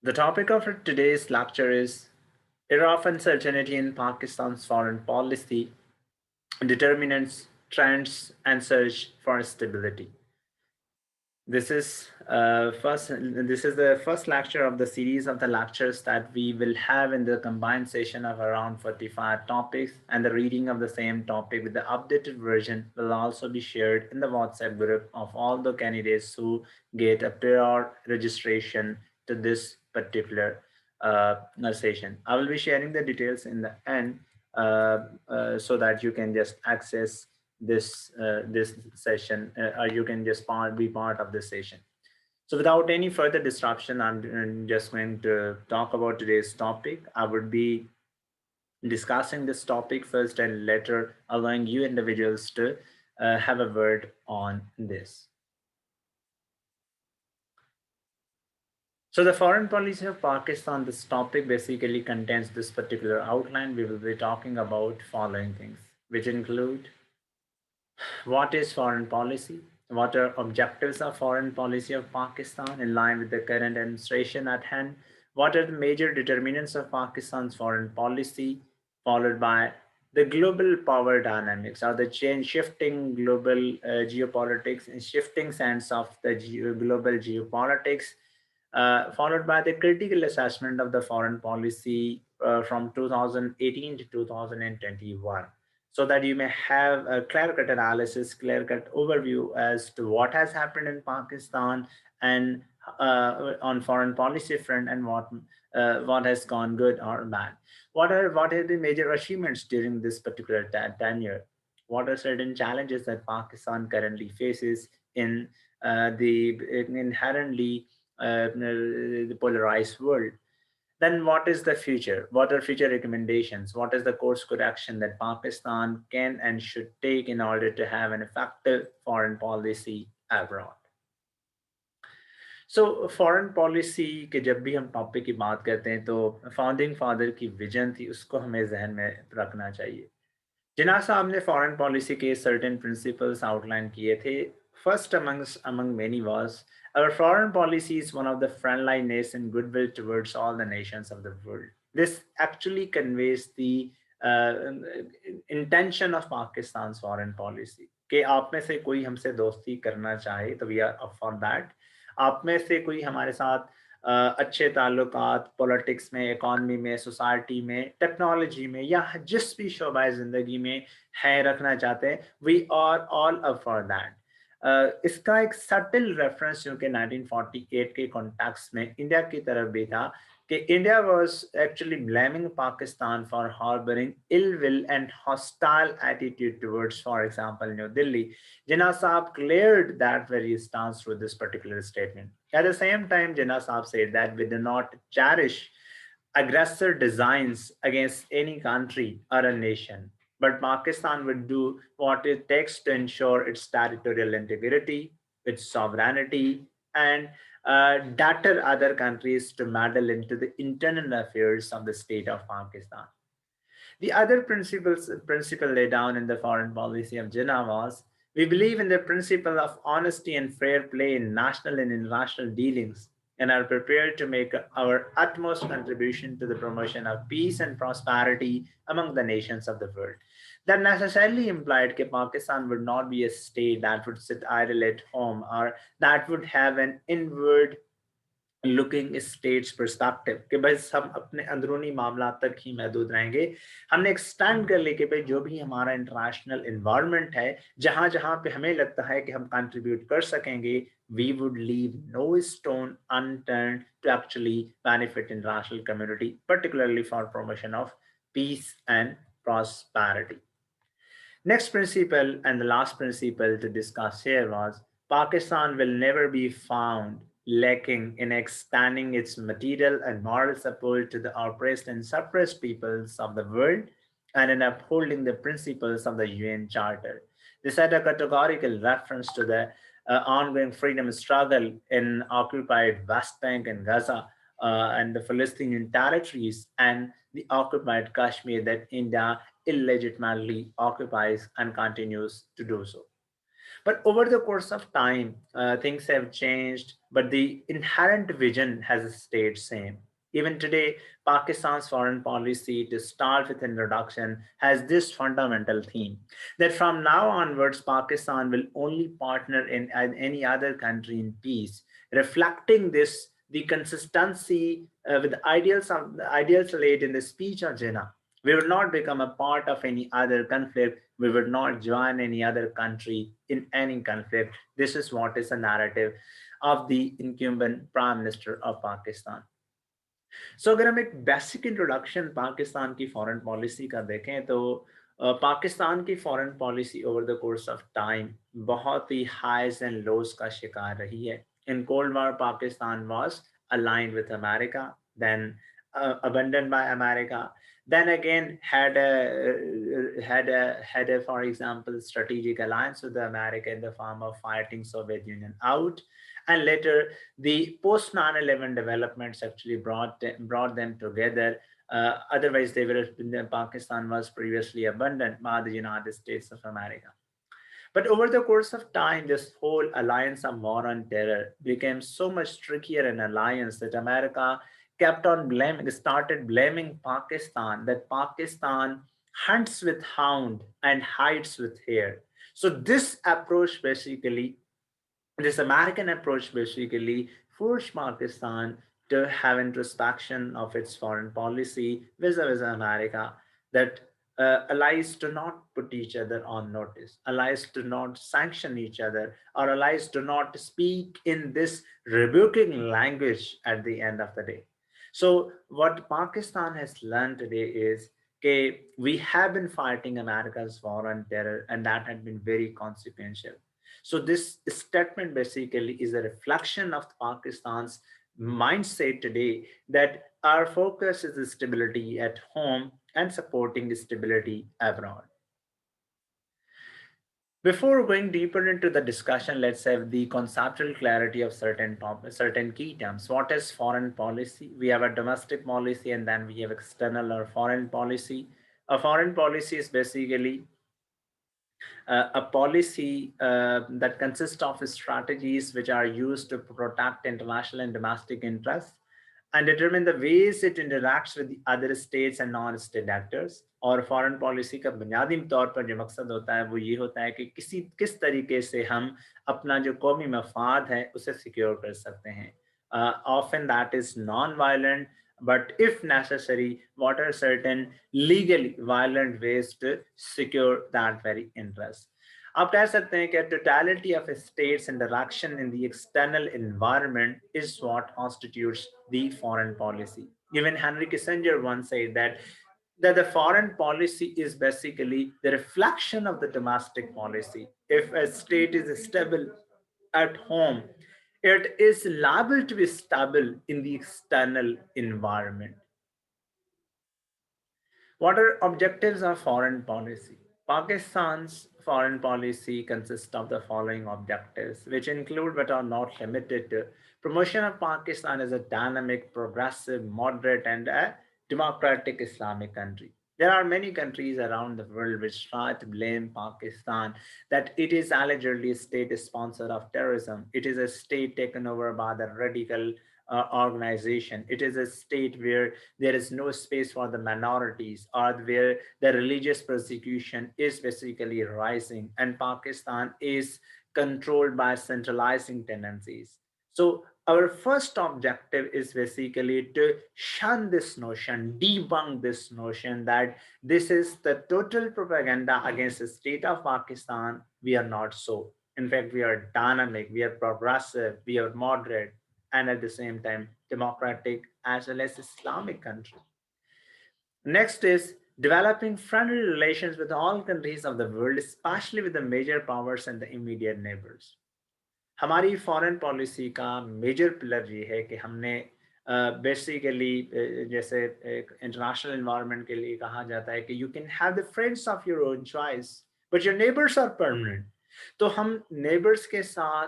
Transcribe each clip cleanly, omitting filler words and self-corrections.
The topic of today's lecture is Era of Uncertainty in Pakistan's Foreign Policy, Determinants, Trends, and Search for Stability. This is the first lecture of the series of the lectures that we will have in the combined session of around 45 topics, and the reading of the same topic with the updated version will also be shared in the WhatsApp group of all the candidates who get a prior registration to this particular session. I will be sharing the details in the end so that you can just access this session, or you can just be part of this session. So without any further disruption, I'm just going to talk about today's topic. I would be discussing this topic first and later allowing you individuals to have a word on this. So the foreign policy of Pakistan, this topic basically contains this particular outline. We will be talking about following things, which include what is foreign policy? What are objectives of foreign policy of Pakistan in line with the current administration at hand? What are the major determinants of Pakistan's foreign policy? Followed by the global power dynamics or the change shifting global geopolitics and shifting sense of the global geopolitics, followed by the critical assessment of the foreign policy from 2018 to 2021, so that you may have a clear-cut analysis, clear-cut overview as to what has happened in Pakistan and on foreign policy front, and what has gone good or bad. What are the major achievements during this particular tenure? What are certain challenges that Pakistan currently faces in the inherently the polarized world? Then what is the future? What are future recommendations? What is the course correction that Pakistan can and should take in order to have an effective foreign policy abroad? So foreign policy के जब भी हम topic की बात करते हैं तो founding father की विजन थी, उसको हमें जहन में रखना चाहिए. जिना साहब ने फॉरेन पॉलिसी के सर्टेन प्रिंसिपल्स आउटलाइन किए थे. First among many was our foreign policy is one of the friendliness and goodwill towards all the nations of the world. This actually conveys the uh, intention of Pakistan's foreign policy कि आप में से कोई हमसे दोस्ती करना चाहे तो we are up for that. आप में से कोई हमारे साथ अच्छे ताल्लुकात पॉलिटिक्स में, इकॉनमी में, सोसाइटी में, टेक्नोलॉजी में या जिस भी शोबा ज़िंदगी में है रखना चाहते हैं, we are all up for that. इसका एक सटल रेफरेंस क्योंकि 1948 के कॉन्टेक्स्ट में इंडिया की तरफ भी था कि India was actually blaming Pakistan for harboring ill will and hostile attitude towards, for example, New Delhi. Jinnah Saab cleared that very stance through this particular statement. At the same time, Jinnah Saab said that we do not cherish aggressor designs against any country or a nation, but Pakistan would do what it takes to ensure its territorial integrity, its sovereignty, and deter other countries to meddle into the internal affairs of the state of Pakistan. The other principle laid down in the foreign policy of Jinnah was we believe in the principle of honesty and fair play in national and international dealings and are prepared to make our utmost contribution to the promotion of peace and prosperity among the nations of the world. That necessarily implied that Pakistan would not be a state that would sit idle at home or that would have an inward looking states perspective कि बस हम अपने अंदरूनी मामला तक ही महदूद रहेंगे. हमने एक्सटेंड कर ली कि भाई जो भी हमारा इंटरनेशनल इन्वायरमेंट है, जहां जहां पे हमें लगता है कि हम कंट्रीब्यूट कर सकेंगे, we would leave no stone unturned to actually benefit international community, particularly for promotion of peace and prosperity. Next principle and the last principle to discuss here was Pakistan will never be found lacking in expanding its material and moral support to the oppressed and suppressed peoples of the world and in upholding the principles of the UN Charter. This had a categorical reference to the ongoing freedom struggle in occupied West Bank and Gaza and the Palestinian territories and the occupied Kashmir that India illegitimately occupies and continues to do so. But over the course of time, things have changed, but the inherent vision has stayed same. Even today, Pakistan's foreign policy, to start with introduction, has this fundamental theme that from now onwards, Pakistan will only partner in any other country in peace, reflecting this the consistency with ideals laid in the speech of Jinnah. We will not become a part of any other conflict. We will not join any other country in any conflict. This is what is the narrative of the incumbent Prime Minister of Pakistan. सो अगर हम एक basic introduction Pakistan की foreign policy का देखें तो पाकिस्तान की foreign policy over the course of time बहुत ही highs and lows का शिकार रही है. In cold war Pakistan was aligned with America, then abandoned by America, then again had a for example strategic alliance with America in the form of fighting Soviet Union out, and later the post 9/11 developments actually brought them together. Otherwise, Pakistan was previously abandoned by the United States of America. But over the course of time, this whole alliance of war on terror became so much trickier an alliance that America started blaming Pakistan, that Pakistan hunts with hound and hides with hare. So this American approach basically forced Pakistan to have introspection of its foreign policy vis-a-vis America, that allies do not put each other on notice, allies do not sanction each other, or allies do not speak in this rebuking language at the end of the day. So what Pakistan has learned today is okay, we have been fighting America's war on terror, and that had been very consequential. So this statement basically is a reflection of Pakistan's mindset today, that our focus is stability at home and supporting stability abroad. Before going deeper into the discussion, let's have the conceptual clarity of certain key terms. What is foreign policy? We have a domestic policy, and then we have external or foreign policy. A foreign policy is basically a policy that consists of strategies which are used to protect international and domestic interests and determine the ways it interacts with the other states and non-state actors. और foreign policy का बुनियादी तौर पर जो मकसद होता है वो ये होता है कि किस तरीके से हम अपना जो कौमी मफाद है उसे सिक्योर कर सकते हैं. Often that is non-violent, but if necessary, what are certain legally violent ways to secure that very interest. आप कह सकते हैं कि totality of a state's interaction in the external environment is what constitutes the foreign policy. Even Henry Kissinger once said that the foreign policy is basically the reflection of the domestic policy. If a state is stable at home, it is liable to be stable in the external environment. What are objectives of foreign policy? Pakistan's foreign policy consists of the following objectives, which include but are not limited to promotion of Pakistan as a dynamic, progressive, moderate, and a democratic Islamic country. There are many countries around the world which try to blame Pakistan that it is allegedly a state sponsor of terrorism. It is a state taken over by the radical organization. It is a state where there is no space for the minorities, or where the religious persecution is basically rising, and Pakistan is controlled by centralizing tendencies. So our first objective is basically to shun this notion, debunk this notion that this is the total propaganda against the state of Pakistan. We are not so. In fact, we are dynamic, we are progressive, we are moderate, and at the same time democratic as well as Islamic country. Next is developing friendly relations with all countries of the world, especially with the major powers and the immediate neighbors. हमारी foreign policy का major pillar ये है कि हमने basically जैसे international environment के लिए कहा जाता है कि you can have the friends of your own choice but your neighbours are permanent. तो हम नेबर्स के साथ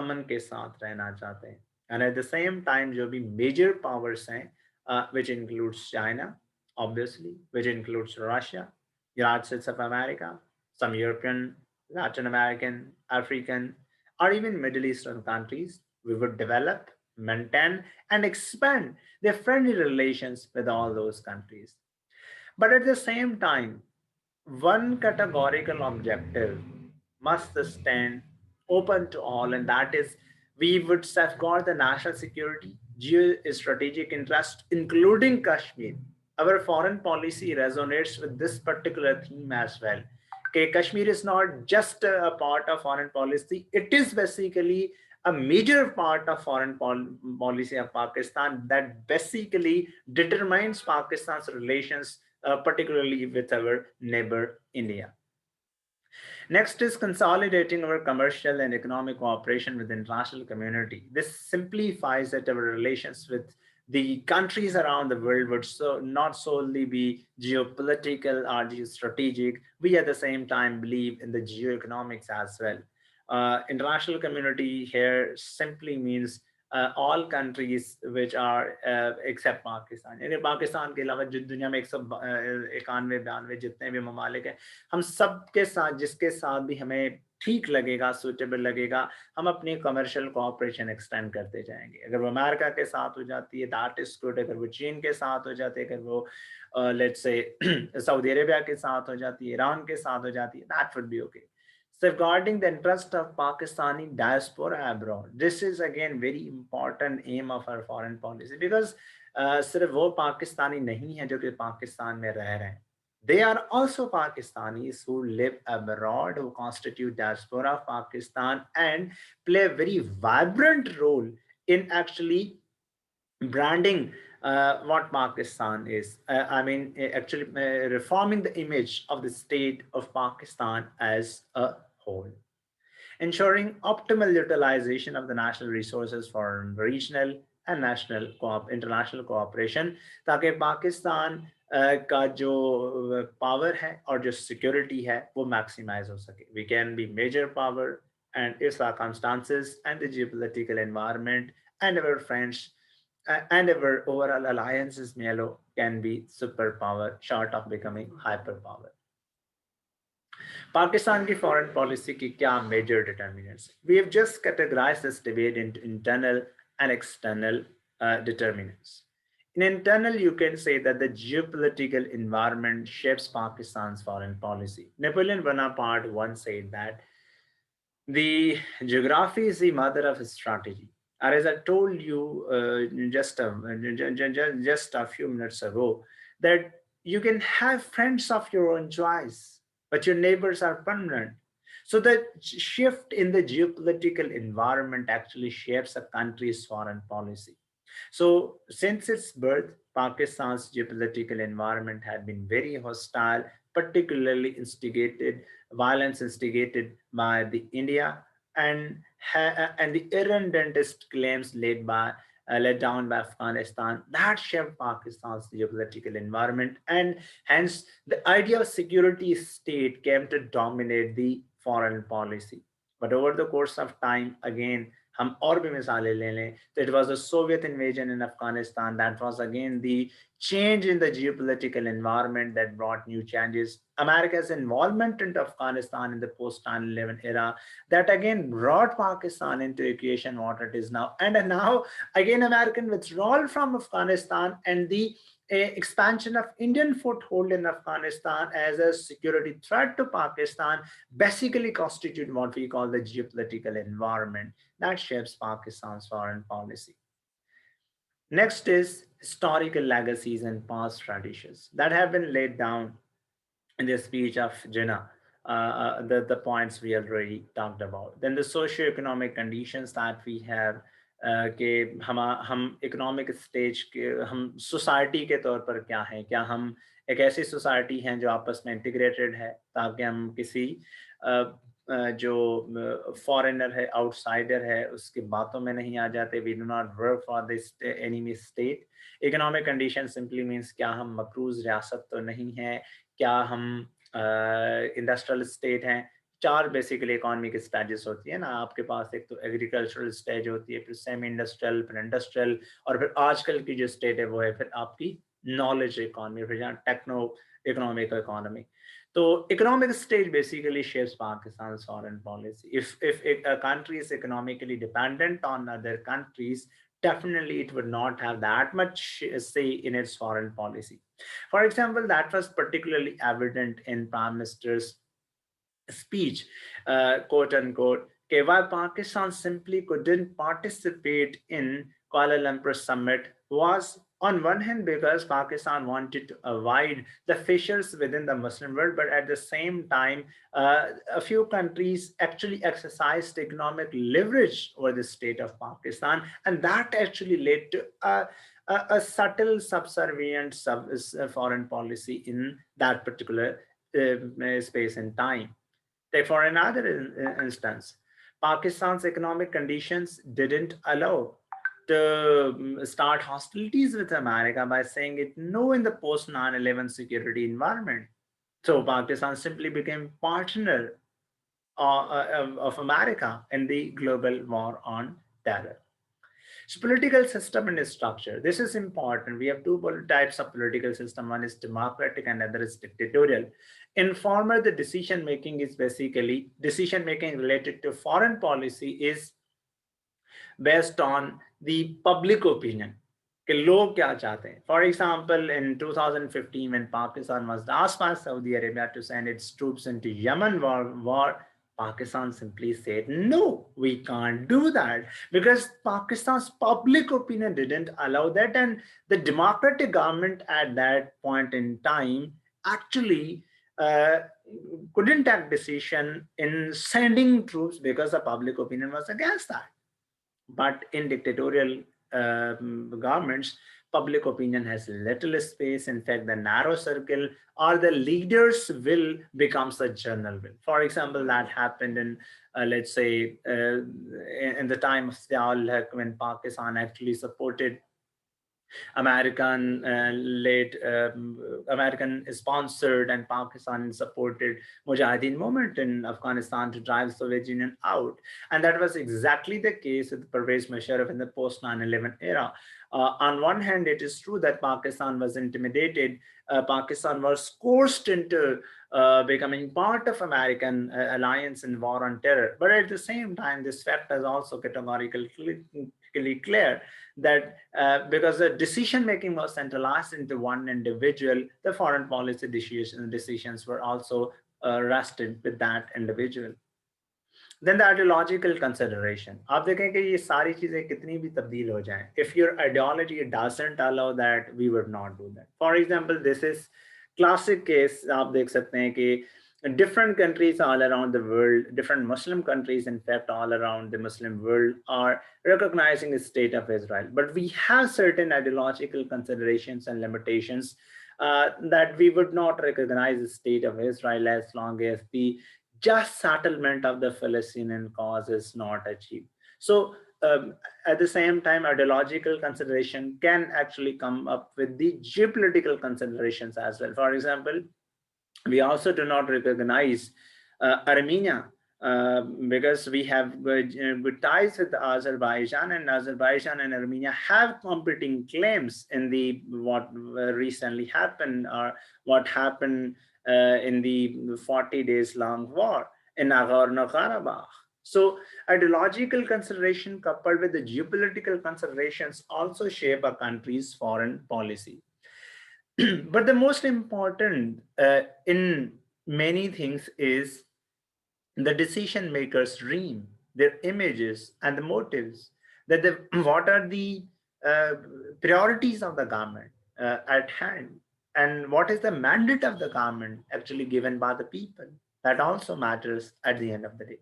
अमन के साथ रहना चाहते हैं. And at the same time जो भी मेजर पावर्स हैं which includes China, obviously, which includes Russia, United States of America, some European, Latin American, African, or even Middle Eastern countries, we would develop, maintain, and expand their friendly relations with all those countries. But at the same time, one categorical objective must stand open to all, and that is we would safeguard the national security, geostrategic interest, including Kashmir. Our foreign policy resonates with this particular theme as well. Okay, Kashmir is not just a part of foreign policy, it is basically a major part of foreign policy of Pakistan that basically determines Pakistan's relations, particularly with our neighbor India. Next is consolidating our commercial and economic cooperation with the international community. This simplifies that our relations with the countries around the world would not solely be geopolitical or geostrategic. We at the same time believe in the geoeconomics as well. International community here simply means all countries which are except Pakistan. यानी पाकिस्तान के अलावा जो दुनिया में 191-92 जितने भी ममालिक हैं, हम सब के साथ जिसके साथ भी हमें ठीक लगेगा, सूटेबल लगेगा, हम अपनी कमर्शियल कोऑपरेशन एक्सटेंड करते जाएंगे. अगर वो अमेरिका के साथ हो जाती है, दैट इज गुड. अगर वो चीन के साथ हो जाती है, अगर वो लेट्स से सऊदी अरेबिया के साथ हो जाती है, ईरान के साथ हो जाती है, that would be okay. Safeguarding the interest of Pakistani diaspora abroad. This is again very important aim of our foreign policy because सिर्फ वो पाकिस्तानी नहीं है जो कि पाकिस्तान में रह रहे हैं. They are also Pakistanis who live abroad, who constitute diaspora of Pakistan and play a very vibrant role in actually branding what Pakistan is. Actually reforming the image of the state of Pakistan as a whole. Ensuring optimal utilization of the national resources for regional and national international cooperation, ताकि पाकिस्तान का जो power है और जो security है वो maximise हो सके. We can be major power and its circumstances and the geopolitical environment and our friends and our overall alliances can be superpower short of becoming hyperpower. Pakistan की foreign policy की क्या major determinants? We have just categorized this debate into internal and external determinants. In internal, you can say that the geopolitical environment shapes Pakistan's foreign policy. Napoleon Bonaparte once said that the geography is the mother of strategy. Or as I told you just a few minutes ago, that you can have friends of your own choice, but your neighbors are permanent. So the shift in the geopolitical environment actually shapes a country's foreign policy. So since its birth, Pakistan's geopolitical environment had been very hostile, particularly violence instigated by the India and the irredentist claims laid down by Afghanistan that shaped Pakistan's geopolitical environment, and hence the idea of security state came to dominate the foreign policy. But over the course of time, again, हम और भी मिसालें ले लें, so it was the Soviet invasion in Afghanistan that was again the change in the geopolitical environment that brought new changes. America's involvement into Afghanistan in the post 9/11 era that again brought Pakistan into equation what it is now. And now again American withdrawal from Afghanistan and the expansion of Indian foothold in Afghanistan as a security threat to Pakistan basically constitute what we call the geopolitical environment that shapes Pakistan's foreign policy. Next is historical legacies and past traditions that have been laid down in the speech of Jinnah, the points we already talked about. Then the socio-economic conditions that we have, कि हम economic stage के हम society के तौर पर क्या हैं, क्या हम एक ऐसी सोसाइटी हैं जो आपस में इंटीग्रेटेड है ताकि हम किसी जो फॉरेनर है, आउटसाइडर है, उसकी बातों में नहीं आ जाते. We do not work for this enemy state. Economic condition simply means क्या हम मकरूज रियासत तो नहीं है, क्या हम इंडस्ट्रियल स्टेट हैं. चार बेसिकली इकोनॉमी की स्टेजेस होती है ना. आपके पास एक तो एग्रीकल्चरल स्टेज होती है, फिर सेमी इंडस्ट्रियल, फिर इंडस्ट्रियल, और फिर आजकल की जो स्टेट है वो है फिर आपकी नॉलेज इकोनॉमी, फिर techno economic economy. So economic state basically shapes Pakistan's foreign policy. If a country is economically dependent on other countries, definitely it would not have that much say in its foreign policy. For example, that was particularly evident in Prime Minister's speech, quote unquote, okay, while Pakistan simply couldn't participate in Kuala Lumpur summit was on one hand because Pakistan wanted to avoid the fissures within the Muslim world, but at the same time, a few countries actually exercised economic leverage over the state of Pakistan, and that actually led to a subtle subservient foreign policy in that particular space and time. Take for another instance, Pakistan's economic conditions didn't allow to start hostilities with America by saying it no in the post 9/11 security environment. So Pakistan simply became partner of America in the global war on terror. So political system and structure. This is important. We have two types of political system. One is democratic and other is dictatorial. In former, the decision making is basically decision making related to foreign policy is based on the public opinion. कि लोग क्या चाहते हैं. For example, in 2015, when Pakistan was asked by Saudi Arabia to send its troops into Yemen war, Pakistan simply said, no, we can't do that because Pakistan's public opinion didn't allow that. And the democratic government at that point in time actually uh, couldn't take decision in sending troops because the public opinion was against that. But in dictatorial governments, public opinion has little space. In fact, the narrow circle or the leader's will becomes the general will. For example, that happened in, let's say, in the time of Ziaul when Pakistan actually supported American-led, American-sponsored and Pakistan-supported Mujahideen movement in Afghanistan to drive the Soviet Union out. And that was exactly the case with Pervez Musharraf in the post 9/11 era. On one hand, it is true that Pakistan was intimidated. Pakistan was coerced into becoming part of American alliance in war on terror. But at the same time, this fact is also categorically clear that because the decision making was centralized into one individual, the foreign policy decisions were also rested with that individual. Then the ideological consideration. आप देखें कि ये सारी चीजें कितनी भी तब्दील हो जाएं, if your ideology doesn't allow that, we would not do that. For example, this is classic case. आप देख सकते हैं कि different countries all around the world, different Muslim countries, in fact, all around the Muslim world are recognizing the state of Israel. But we have certain ideological considerations and limitations that we would not recognize the state of Israel as long as the just settlement of the Palestinian cause is not achieved. So at the same time, ideological consideration can actually come up with the geopolitical considerations as well. For example, we also do not recognize Armenia because we have good ties with Azerbaijan, and Azerbaijan and Armenia have competing claims in the what recently happened or what happened in the 40 days long war in Nagorno-Karabakh. So ideological consideration coupled with the geopolitical considerations also shape a country's foreign policy. But the most important in many things is the decision makers' dream, their images and the motives, that what are the priorities of the government at hand, and what is the mandate of the government actually given by the people. That also matters at the end of the day.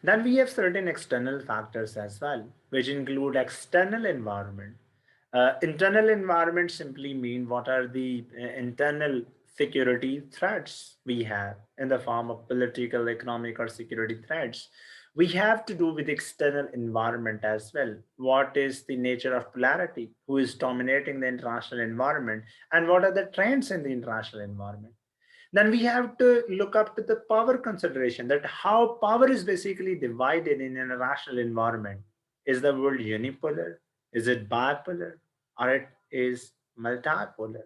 Then we have certain external factors as well, which include external environment. Internal environment simply mean what are the internal security threats we have in the form of political, economic, or security threats. We have to do with external environment as well. What is the nature of polarity? Who is dominating the international environment? And what are the trends in the international environment? Then we have to look up to the power consideration, that how power is basically divided in an international environment. Is the world unipolar? Is it bipolar? Or it is multipolar?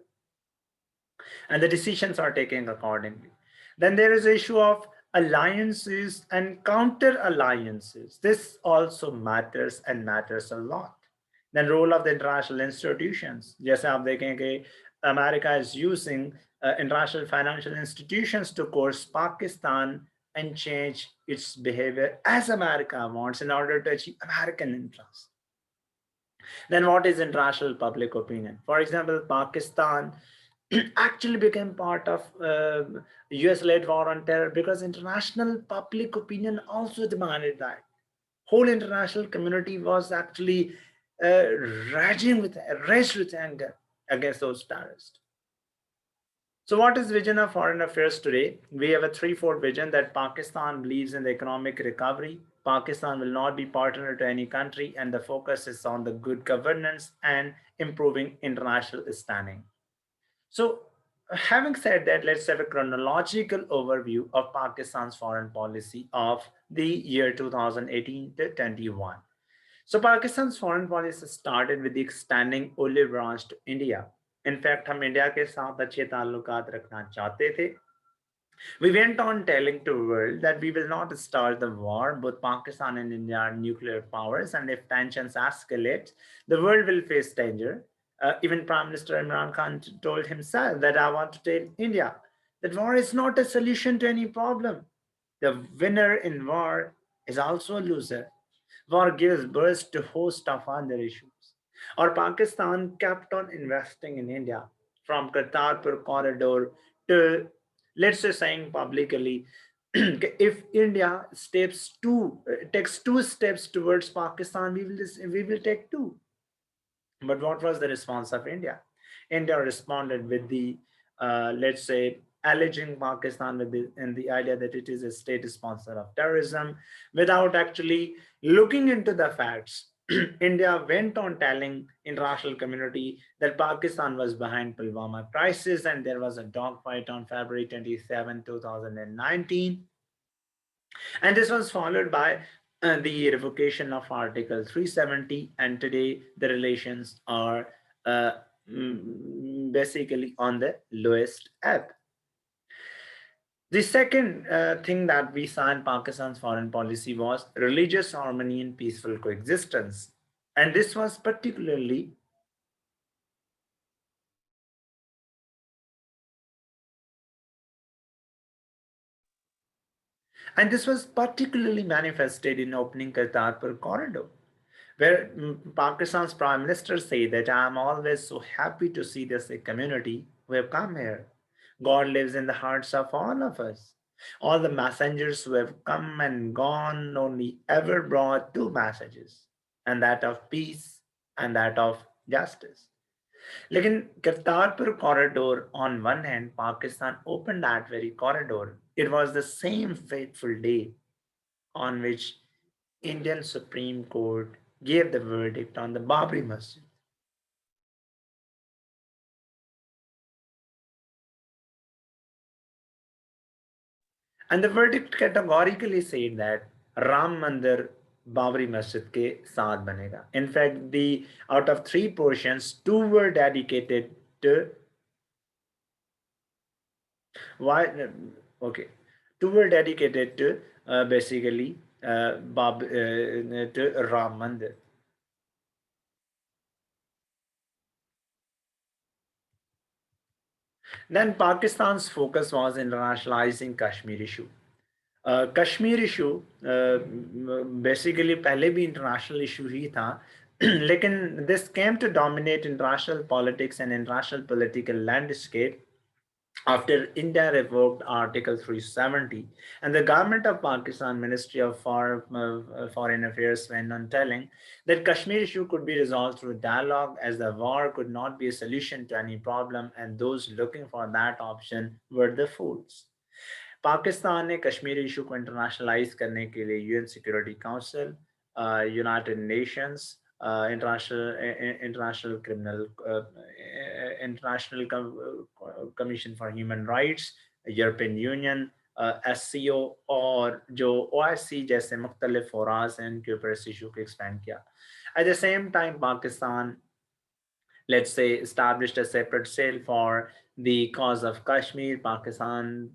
And the decisions are taken accordingly. Then there is the issue of alliances and counter alliances. This also matters and matters a lot. Then role of the international institutions. जैसे आप देखें America is using international financial institutions to coerce Pakistan and change its behavior as America wants in order to achieve American interests. Then what is international public opinion? For example, Pakistan actually became part of US-led war on terror because international public opinion also demanded that. Whole international community was actually uh, raged with anger against those terrorists. So what is vision of foreign affairs today? We have a threefold vision that Pakistan believes in the economic recovery. Pakistan will not be partner to any country, and the focus is on the good governance and improving international standing. So having said that, let's have a chronological overview of Pakistan's foreign policy of the year 2018 to 21. So Pakistan's foreign policy started with the extending olive branch to India. In fact, हम India के साथ अच्छे ताल्लुकात रखना चाहते थे. We went on telling to the world that we will not start the war. Both Pakistan and India are nuclear powers, and if tensions escalate, the world will face danger. Even Prime Minister Imran Khan told himself that I want to tell India that war is not a solution to any problem. The winner in war is also a loser. War gives birth to a host of other issues. Or Pakistan kept on investing in India, from Kartarpur corridor to, let's say, saying publicly, if India takes two steps towards Pakistan, we will take two. But what was the response of India? India responded with the, let's say, alleging Pakistan with the idea that it is a state sponsor of terrorism without actually looking into the facts. India went on telling international community that Pakistan was behind Pulwama crisis and there was a dogfight on February 27, 2019. And this was followed by the revocation of Article 370, and today the relations are uh, basically on the lowest ebb. The second thing that we saw in Pakistan's foreign policy was religious harmony and peaceful coexistence. And this was particularly manifested in opening Kartarpur corridor, where Pakistan's Prime Minister said that I am always so happy to see this community who have come here. God lives in the hearts of all of us. All the messengers who have come and gone only ever brought two messages, and that of peace and that of justice. लेकिन Kartarpur corridor, on one hand, Pakistan opened that very corridor. It was the same fateful day on which Indian Supreme Court gave the verdict on the Babri Masjid. And the verdict categorically said that Ram Mandir Babri Masjid ke saath banega. In fact, the out of three portions, two were dedicated to why okay, two were dedicated to basically to Ram Mandir. Then Pakistan's focus was internationalizing Kashmir issue. Kashmir issue basically पहले भी international issue ही था लेकिन this came to dominate international politics and international political landscape after India revoked Article 370, and the government of Pakistan Ministry of Foreign Affairs went on telling that Kashmir issue could be resolved through dialogue as the war could not be a solution to any problem and those looking for that option were the fools. Pakistan ने Kashmir issue को internationalise करने के लिए UN security council, United Nations, international criminal international commission for human rights, European union, SCO और जो OIC जैसे मुख्तलिफ फोरास हैं उनके ऊपर इस इशू को एक्सपेंड किया. At the same time, Pakistan, let's say, established a separate cell for the cause of Kashmir. Pakistan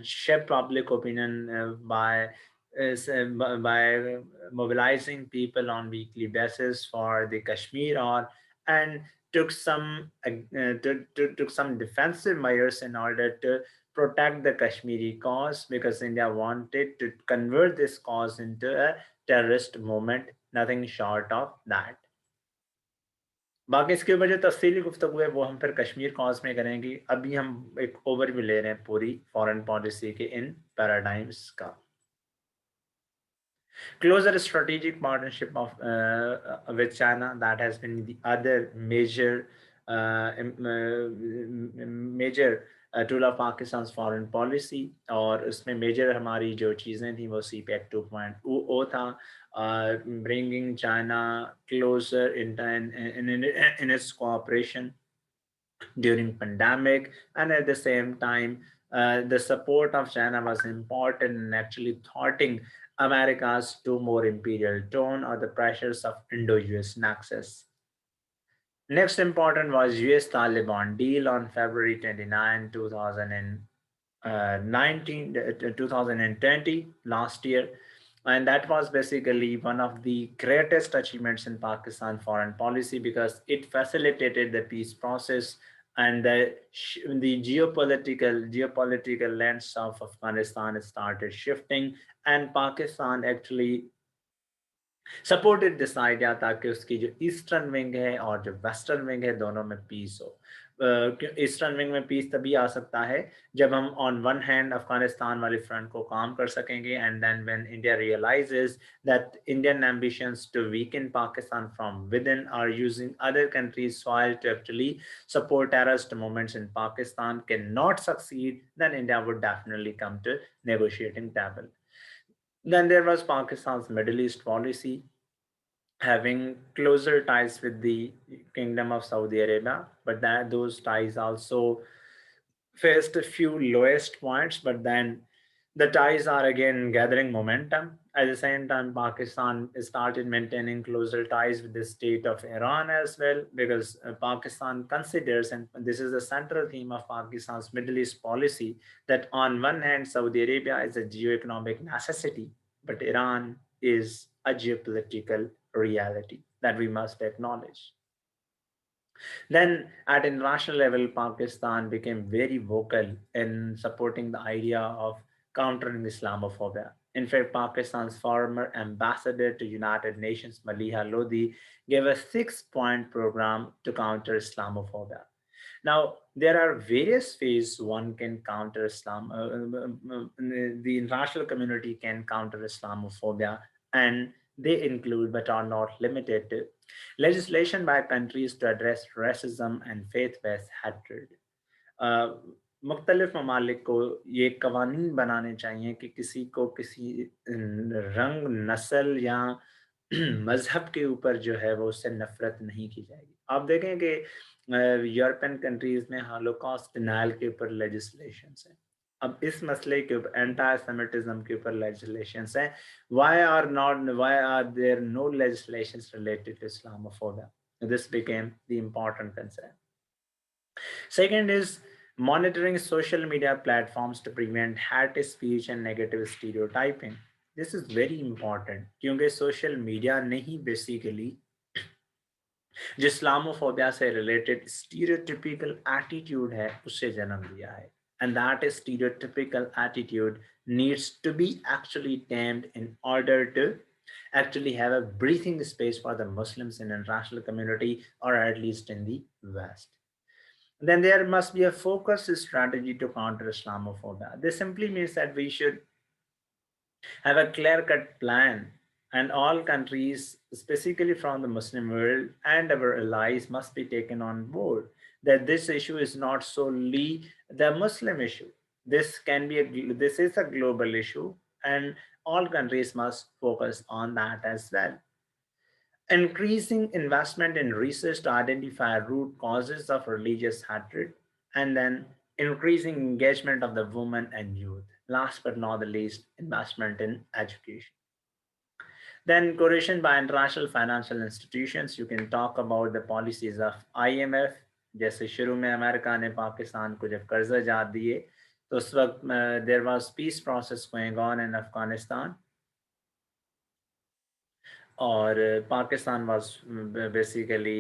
shaped public opinion by mobilizing people on weekly basis for the Kashmir, or and took some defensive measures in order to protect the Kashmiri cause, because India wanted to convert this cause into a terrorist movement, nothing short of that. बाकी इसके ऊपर जो तफसीली गुफ्तगू है वो हम फिर कश्मीर कॉज में करेंगे. अभी हम एक ओवरव्यू ले रहे हैं पूरी फॉरेन पॉलिसी के इन पैराडाइम्स का. Closer strategic partnership of with China, that has been the other major major tool of Pakistan's foreign policy. और उसमें मेजर हमारी जो चीज़ें थी वो CPEC 2.0 था, bringing China closer in its cooperation during pandemic, and at the same time the support of China was important in actually thwarting America's too more imperial tone or the pressures of Indo-US nexus. Next important was US-Taliban deal on February 29, 2020, last year. And that was basically one of the greatest achievements in Pakistan foreign policy, because it facilitated the peace process, and the geopolitical lens of Afghanistan started shifting, and Pakistan actually supported this idea ताकि उसकी जो eastern wing है और जो western wing है दोनों में piece हो. ईस्टर्न विंग में पीस तभी आ सकता है जब हम ऑन वन हैंड अफगानिस्तान वाले फ्रंट को काम कर सकेंगे, and then when India realises that Indian ambitions to weaken Pakistan from within are using other countries soil to actually support terrorist movements in Pakistan can not succeed, then India would definitely come to negotiating table. Then there was Pakistan's Middle East policy, having closer ties with the Kingdom of Saudi Arabia, but those ties also faced a few lowest points, but then the ties are again gathering momentum. At the same time, Pakistan started maintaining closer ties with the state of Iran as well, because Pakistan considers, and this is the central theme of Pakistan's Middle East policy, that on one hand, Saudi Arabia is a geoeconomic necessity, but Iran is a geopolitical reality that we must acknowledge. Then at international level, Pakistan became very vocal in supporting the idea of countering Islamophobia. In fact, Pakistan's former ambassador to United Nations, Maliha Lodi, gave a 6-point program to counter Islamophobia. Now, there are various ways one can counter Islam. The international community can counter Islamophobia, and they include, but are not limited to, legislation by countries to address racism and faith-based hatred. मुख्तलिफ ममालिक को ये कवानीन बनाने चाहिए कि किसी को किसी रंग, नस्ल या मजहब के ऊपर जो है वो उससे नफरत नहीं की जाएगी. आप देखें कि यूरोपियन कंट्रीज में हॉलोकॉस्ट डिनायल के ऊपर लेजिस्लेशंस हैं. अब इस मसले के ऊपर, एंटी सेमिटिज्म के ऊपर लेजिस्लेशंस हैं. why are there no legislations related to Islamophobia? This became the important concern. Second is monitoring social media platforms to prevent hate speech and negative stereotyping. This is very important क्योंकि social media ने ही basically जो Islamophobia से related stereotypical attitude है उससे जन्म दिया है, and that stereotypical attitude needs to be actually tamed in order to actually have a breathing space for the Muslims in the international community, or at least in the West. Then there must be a focused strategy to counter Islamophobia. This simply means that we should have a clear-cut plan, and all countries, specifically from the Muslim world and our allies, must be taken on board that this issue is not solely the Muslim issue. This is a global issue, and all countries must focus on that as well. Increasing investment in research to identify root causes of religious hatred, and then increasing engagement of the women and youth. Last but not the least, investment in education. Then coercion by international financial institutions. You can talk about the policies of IMF. जैसे शुरू में America ने पाकिस्तान को जब कर्जा जात दिए तो उस वक्त there was peace process going on in Afghanistan, और पाकिस्तान वाज बेसिकली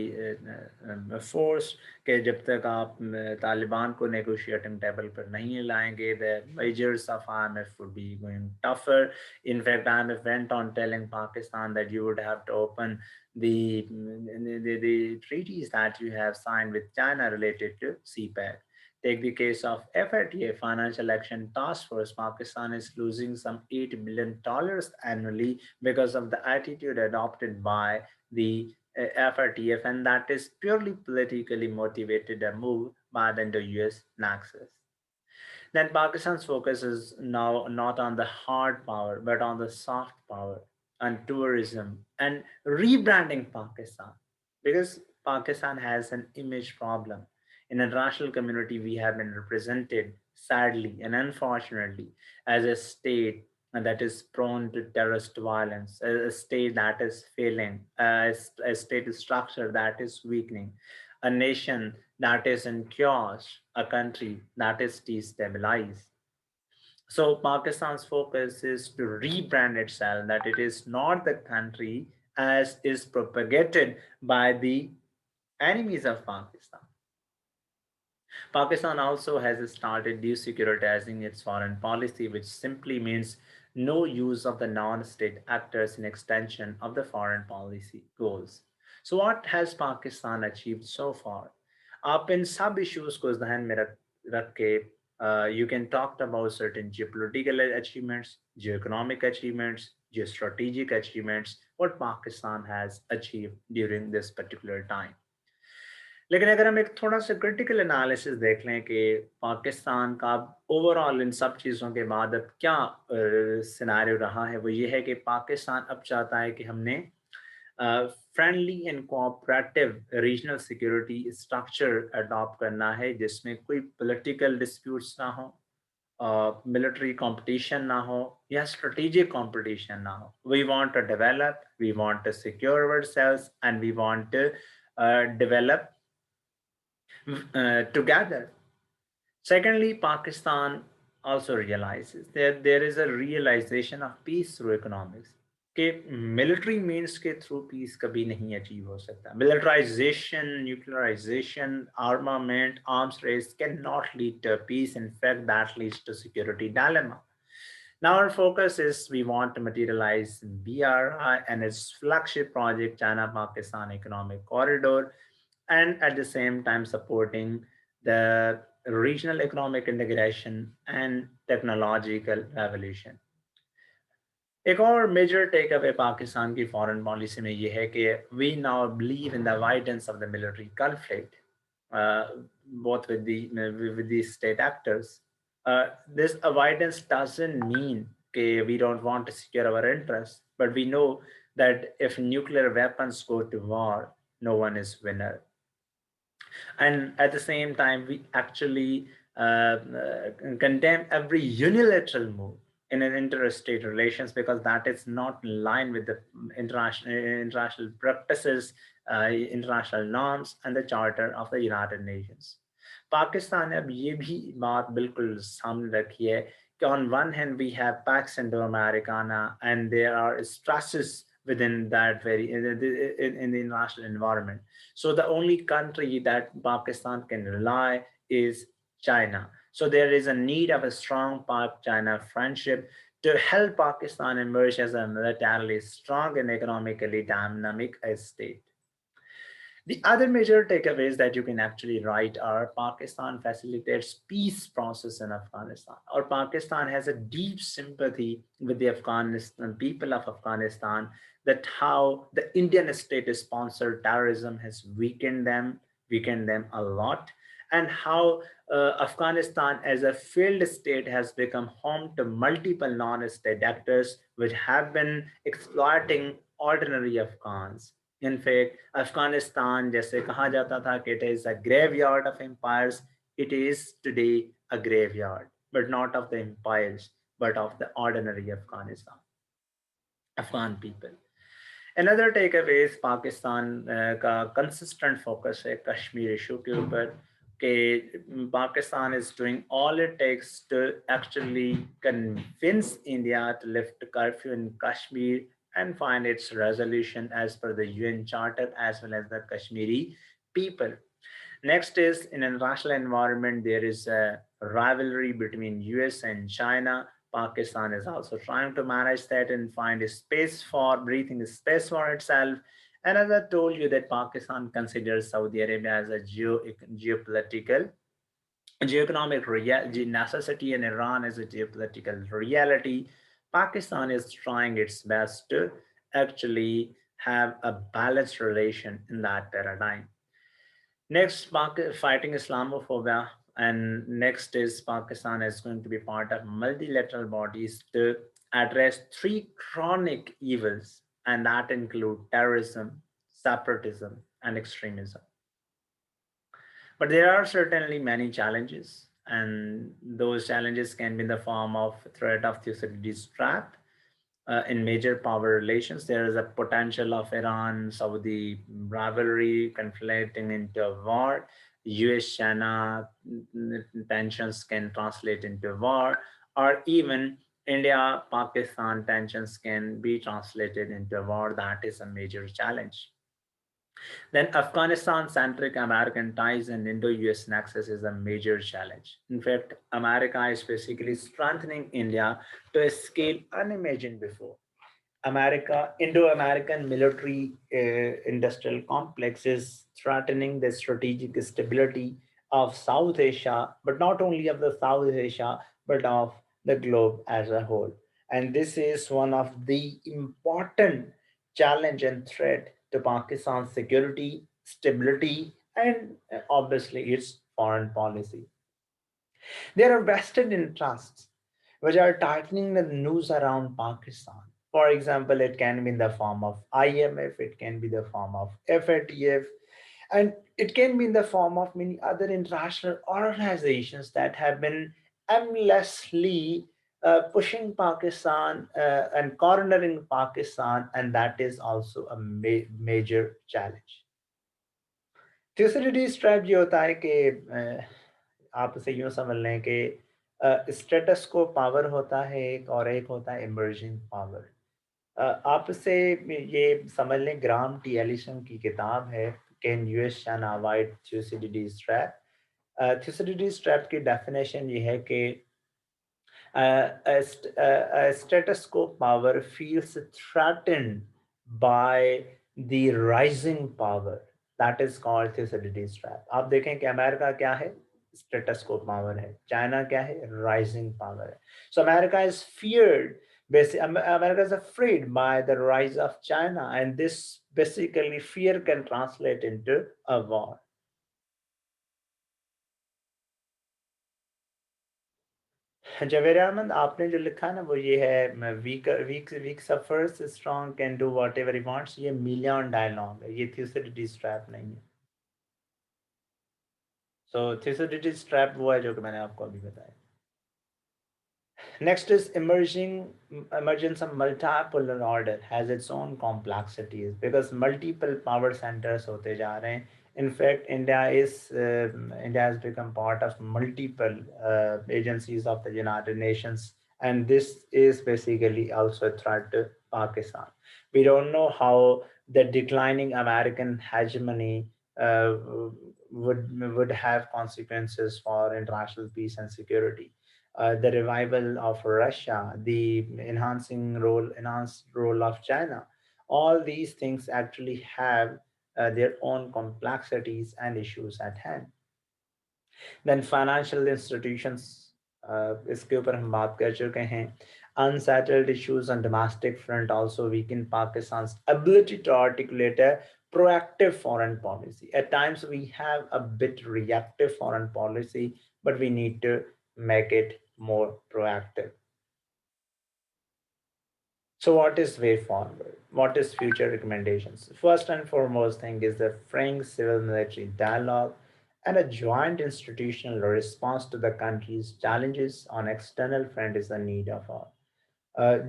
फोर्स कि जब तक आप तालिबान को नेगोशिएटिंग टेबल पर नहीं लाएंगे, the measures of IMF would be going tougher. In fact, IMF went on telling Pakistan that you would have to open the treaties that you have signed with China related to CPEC. Take the case of FATA, Financial Action Task Force. Pakistan is losing some $8 billion annually because of the attitude adopted by the FATF, and that is purely politically motivated a move by the US Nexus. Then Pakistan's focus is now not on the hard power, but on the soft power, on tourism and rebranding Pakistan, because Pakistan has an image problem. In the international community, we have been represented, sadly and unfortunately, as a state that is prone to terrorist violence, a state that is failing, a state structure that is weakening, a nation that is in chaos, a country that is destabilized. So Pakistan's focus is to rebrand itself that it is not the country as is propagated by the enemies of Pakistan. Pakistan also has started de-securitizing its foreign policy, which simply means no use of the non-state actors in extension of the foreign policy goals. So what has Pakistan achieved so far? आप इन सब issues को ध्यान में रख के you can talk about certain geopolitical achievements, geoeconomic achievements, geostrategic achievements, what Pakistan has achieved during this particular time. लेकिन अगर हम एक थोड़ा सा क्रिटिकल एनालिसिस देख लें कि पाकिस्तान का ओवरऑल इन सब चीज़ों के बाद अब क्या सिनेरियो रहा है, वो ये है कि पाकिस्तान अब चाहता है कि हमने friendly and cooperative regional security structure adopt करना है जिसमें कोई पॉलिटिकल डिस्प्यूट्स ना हो, मिलिट्री कंपटीशन ना हो या स्ट्रेटेजिक कंपटीशन ना हो. We want to develop, we want to secure ourselves and we want to develop together. Secondly, Pakistan also realizes that there is a realization of peace through economics. कि military means के through peace कभी नहीं achieve हो सकता. Militarization, nuclearization, armament, arms race cannot lead to peace. In fact, that leads to security dilemma. Now our focus is we want to materialize BRI and its flagship project, China-Pakistan Economic Corridor, and at the same time supporting the regional economic integration and technological revolution. एक और major take away Pakistan की foreign policy में ये है कि we now believe in the avoidance of the military conflict both with the state actors. This avoidance doesn't mean that we don't want to secure our interests, but we know that if nuclear weapons go to war, no one is winner. And at the same time, we actually condemn every unilateral move in an interstate relations because that is not in line with the international practices, international norms, and the Charter of the United Nations. Pakistan ने अब ये भी बात बिल्कुल सामने रखी है कि on one hand we have Pax Indo-Americana and there are stresses within that in the international environment. So the only country that Pakistan can rely is China. So there is a need of a strong Pak-China friendship to help Pakistan emerge as a militarily strong and economically dynamic state. The other major takeaways that you can actually write are Pakistan facilitates peace process in Afghanistan, or Pakistan has a deep sympathy with the Afghanistan people of Afghanistan, that how the Indian state-sponsored terrorism has weakened them a lot. and how Afghanistan as a failed state has become home to multiple non-state actors which have been exploiting ordinary Afghans. In fact, Afghanistan, जैसे कहा जाता था कि it is a graveyard of empires, it is today a graveyard, but not of the empires, but of the ordinary Afghan people. Another takeaway is Pakistan का consistent focus है Kashmir issue के ऊपर कि Pakistan is doing all it takes to actually convince India to lift the curfew in Kashmir and find its resolution as per the UN Charter as well as the Kashmiri people. Next is in international environment, there is a rivalry between US and China. Pakistan is also trying to manage that and find a space for breathing space for itself. And as I told you that Pakistan considers Saudi Arabia as a geopolitical, geoeconomic necessity and Iran as a geopolitical reality. Pakistan is trying its best to actually have a balanced relation in that paradigm. Next, fighting Islamophobia, and next is Pakistan is going to be part of multilateral bodies to address three chronic evils, and that include terrorism, separatism, and extremism. But there are certainly many challenges, and those challenges can be in the form of threat of Thucydides trap, in major power relations. There is a potential of Iran-Saudi rivalry conflating into a war. US-China tensions can translate into war, or even India-Pakistan tensions can be translated into a war. That is a major challenge. Then Afghanistan-centric American ties and Indo-US nexus is a major challenge. In fact, America is basically strengthening India to a scale unimagined before. Indo-American military industrial complex is threatening the strategic stability of South Asia, but not only of the South Asia, but of the globe as a whole. And this is one of the important challenge and threat to Pakistan's security, stability, and obviously its foreign policy. There are vested interests which are tightening the news around Pakistan. For example, it can be in the form of IMF, it can be the form of FATF, and it can be in the form of many other international organizations that have been aimlessly pushing Pakistan and cornering Pakistan, and that is also a major challenge. Thucydides trap ये होता है कि आप उसे यूं समझ लें कि स्टेटस को पावर होता है एक होता है इमर्जिंग पावर। आप उसे ये समझ लें ग्राम टी एलिसन की किताब है can US China avoid Thucydides trap. Thucydides trap की डेफिनेशन ये है कि a status quo power feels threatened by the rising power. That is called Thucydides trap. आप देखें कि अमेरिका क्या है, status quo power है, चाइना क्या है, rising power है. So America is feared, America is afraid by the rise of China, and this basically fear can translate into a war. जवेर Ahmad आपने जो लिखा है ना वो ये है weak suffers strong can do whatever he wants, ये मिलियन डायलॉग है, ये थ्यूसिडिडीज ट्रैप नहीं है। सो थ्यूसिडिडीज ट्रैप वो है जो कि मैंने आपको अभी बताया। Next is emergence of multipolar order has its own complexities because multiple power centers होते जा रहे हैं. In fact, India has become part of multiple agencies of the United Nations, and this is basically also a threat to Pakistan. We don't know how the declining American hegemony would have consequences for international peace and security. The revival of Russia, the enhanced role of China, all these things actually have their own complexities and issues at hand. Then financial institutions, इसके ऊपर हम बात कर चुके हैं. Unsettled issues on domestic front also weaken Pakistan's ability to articulate a proactive foreign policy. At times we have a bit reactive foreign policy, but we need to make it more proactive. So what is way forward? What is future recommendations? First and foremost thing is the frank civil military dialogue and a joint institutional response to the country's challenges on external front is the need of all.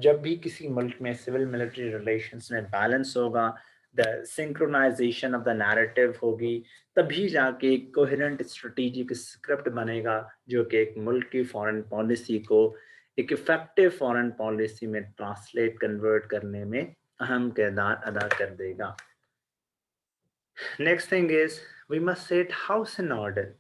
जब भी किसी मुल्क में civil military relations में balance होगा, the synchronisation of the narrative होगी, तभी जाके एक कोहेरेंट स्ट्रेटेजिक स्क्रिप्ट बनेगा जो कि एक मुल्क की फॉरेन पॉलिसी को एक इफेक्टिव फॉरेन पॉलिसी में ट्रांसलेट कन्वर्ट करने में अहम किरदार अदा कर देगा. Next thing is we must set house in order.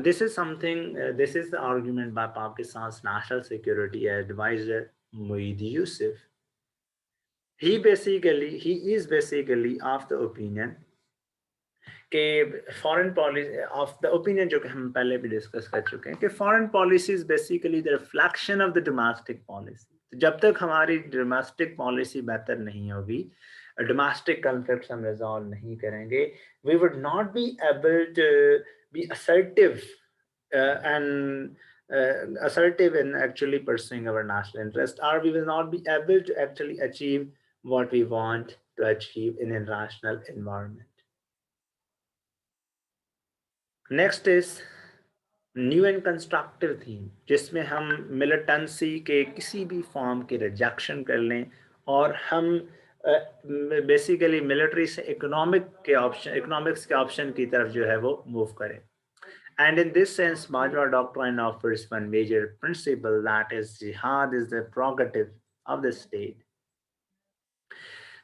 This is something, this is the argument by Pakistan's National Security Advisor Mueed Yusuf. He is basically of the opinion कि foreign policy of the opinion जो कि हम पहले भी discuss कर चुके हैं कि foreign policy is basically the reflection of the domestic policy. तो जब तक हमारी डोमेस्टिक पॉलिसी बेहतर नहीं होगी, डोमेस्टिक कॉन्फ्लिक्ट्स हम रिजॉल्व नहीं करेंगे, we would not be able to be assertive and assertive in actually pursuing our national interest, or we will not be able to actually achieve what we want to achieve in a international environment. Next is new and constructive theme, जिसमें हम militancy के किसी भी form के rejection कर लें और हम बेसिकली मिलिट्री से इकोनॉमिक्स के ऑप्शन की तरफ जो है वो मूव करें. And in this sense, Bajwa doctrine offers one major principle, that is jihad is the prerogative of the state.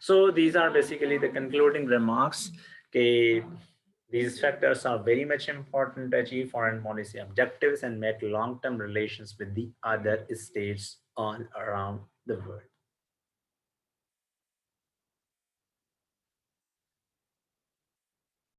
So these are basically the concluding remarks. These factors are very much important to achieve foreign policy objectives and make long-term relations with the other states all around the world.